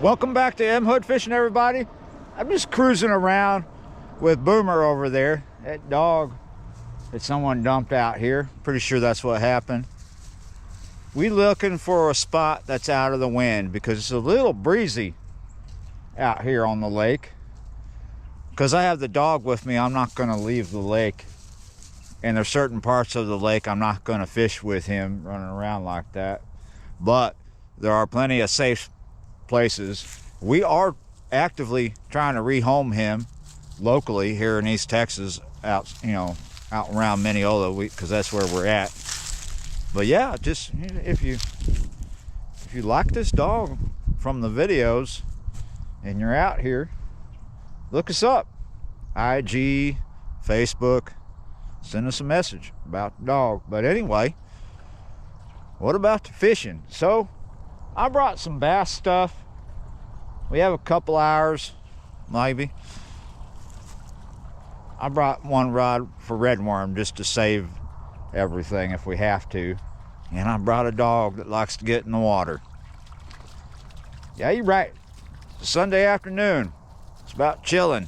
Welcome back to M Hood Fishing, everybody. I'm just cruising around with Boomer over there. That dog that someone dumped out here. Pretty sure that's what happened. We looking for a spot that's out of the wind because it's a little breezy out here on the lake. Because I have the dog with me, I'm not going to leave the lake. And there's certain parts of the lake I'm not going to fish with him running around like that. But there are plenty of safe places. We are actively trying to rehome him locally here in East Texas, out around Mineola, because that's where we're at. But yeah, just if you like this dog from the videos and you're out here, look us up. IG, Facebook, send us a message about the dog. But anyway, what about the fishing? So I brought some bass stuff. We have a couple hours, maybe. I brought one rod for redworm just to save everything if we have to. And I brought a dog that likes to get in the water. Yeah, you're right. Sunday afternoon. It's about chilling.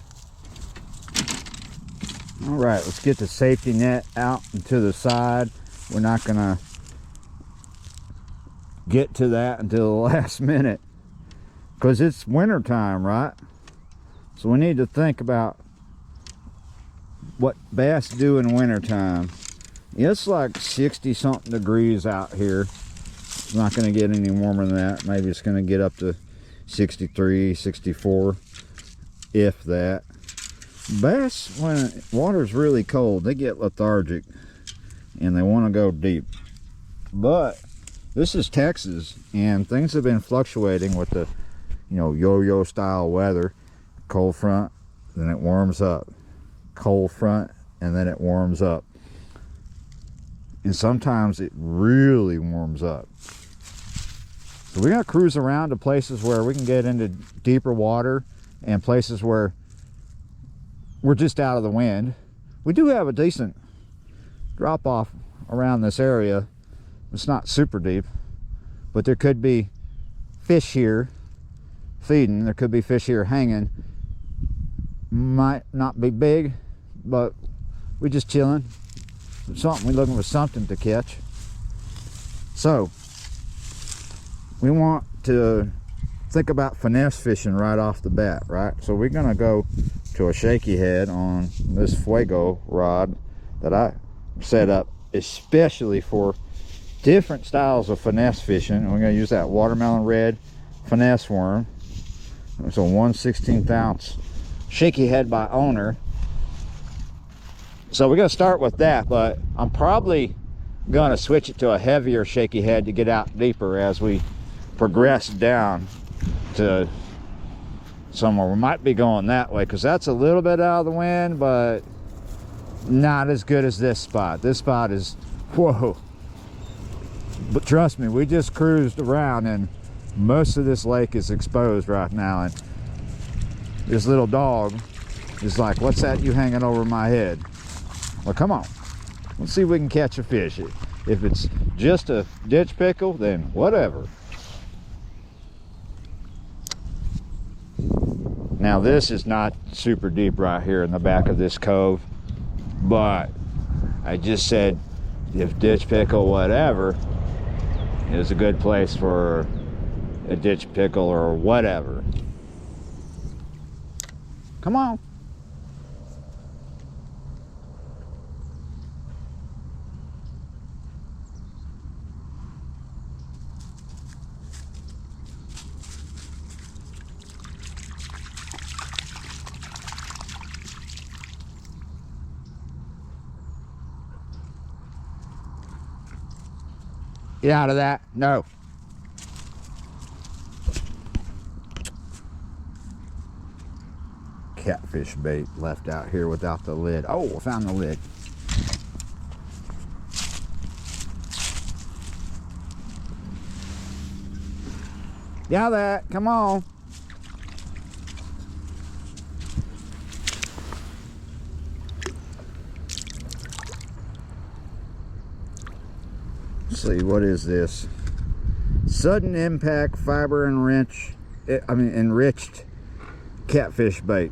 All right, let's get the safety net out and to the side. We're not gonna get to that until the last minute because it's winter time, right? So we need to think about what bass do in winter time. It's like 60 something degrees out here. It's not going to get any warmer than that. Maybe it's going to get up to 63, 64, if that. Bass, when water's really cold, they get lethargic and they want to go deep. But this is Texas, and things have been fluctuating with the, yo-yo style weather. Cold front, then it warms up. Cold front, and then it warms up. And sometimes it really warms up. So we're gonna cruise around to places where we can get into deeper water and places where we're just out of the wind. We do have a decent drop off around this area. It's not super deep, but there could be fish here feeding. There could be fish here hanging. Might not be big, but we're just chilling. We're looking for something to catch. So we want to think about finesse fishing right off the bat, right? So we're gonna go to a shaky head on this Fuego rod that I set up especially for different styles of finesse fishing. And we're going to use that watermelon red finesse worm. It's a 1/16 ounce shaky head by Owner. So we're going to start with that, but I'm probably going to switch it to a heavier shaky head to get out deeper as we progress down to somewhere. We might be going that way because that's a little bit out of the wind, but not as good as this spot. This spot is, whoa. But trust me, we just cruised around and most of this lake is exposed right now, and this little dog is like, what's that you hanging over my head? Well, come on, let's see if we can catch a fish. If it's just a ditch pickle, then whatever. Now this is not super deep right here in the back of this cove, but I just said if ditch pickle whatever is a good place for a ditch pickle or whatever. Come on. Get out of that. No. Catfish bait left out here without the lid. Oh, I found the lid. Get out of that. Come on. Let's see, what is this? Sudden impact fiber and wrench enriched catfish bait.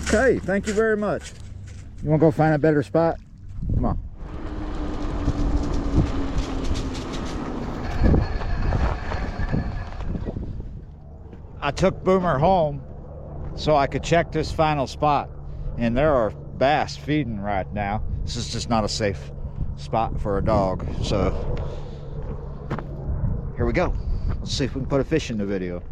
Okay, thank you very much. You want to go find a better spot? Come on. I took Boomer home so I could check this final spot, and there are bass feeding right now. This is just not a safe spot for a dog, so here we go. Let's see if we can put a fish in the video.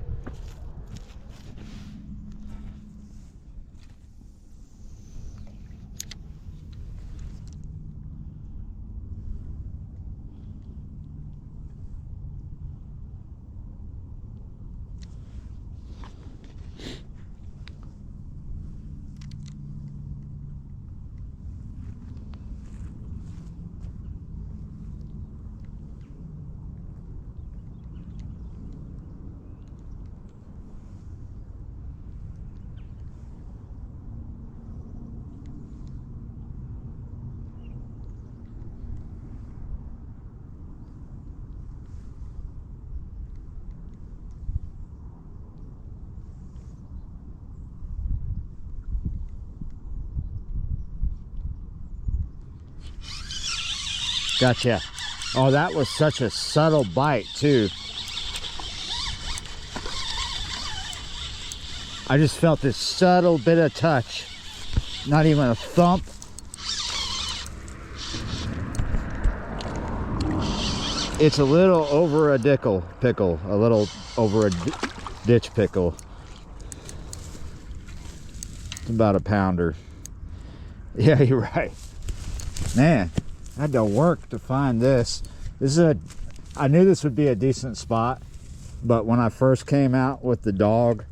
Gotcha. Oh, that was such a subtle bite too. I just felt this subtle bit of touch. Not even a thump. It's a little over a pickle, a little over a ditch pickle. It's about a pounder. Yeah, you're right. Man, I had to work to find this. I knew this would be a decent spot, but when I first came out with the dog,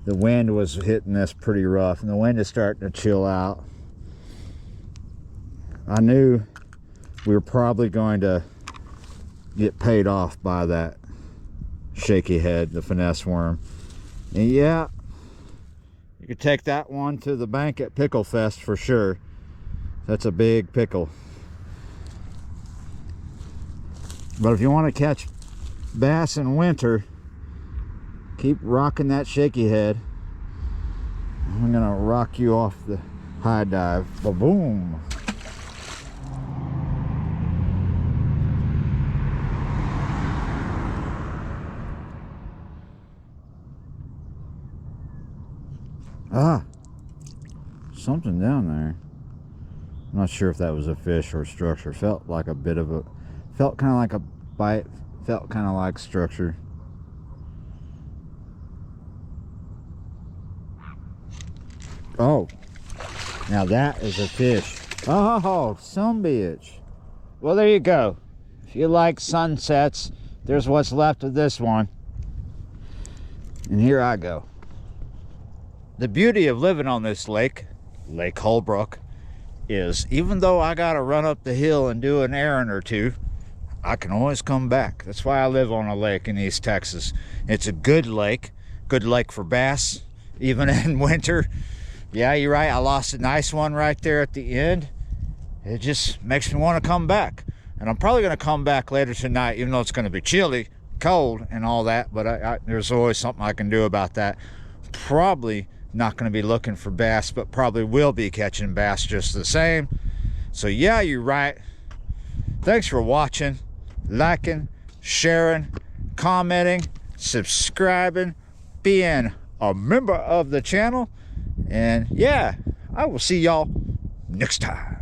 the wind was hitting this pretty rough, and the wind is starting to chill out. I knew we were probably going to get paid off by that shaky head, the finesse worm. And yeah, you could take that one to the bank at Pickle Fest for sure. That's a big pickle. But if you want to catch bass in winter, keep rocking that shaky head. I'm gonna rock you off the high dive. Ba-boom. Ah, something down there. I'm not sure if that was a fish or a structure. Felt like a bit of a, felt kind of like a bite, felt kind of like structure. Oh, now that is a fish. Oh, some bitch. Well, there you go. If you like sunsets, there's what's left of this one. And here I go. The beauty of living on this lake, Lake Holbrook, is even though I gotta run up the hill and do an errand or two, I can always come back. That's why I live on a lake in East Texas. It's a good lake for bass, even in winter. Yeah, you're right, I lost a nice one right there at the end. It just makes me want to come back. And I'm probably gonna come back later tonight, even though it's gonna be chilly, cold, and all that, but there's always something I can do about that. Probably not going to be looking for bass, but probably will be catching bass just the same. So yeah, you're right. Thanks for watching, liking, sharing, commenting, subscribing, being a member of the channel. And yeah, I will see y'all next time.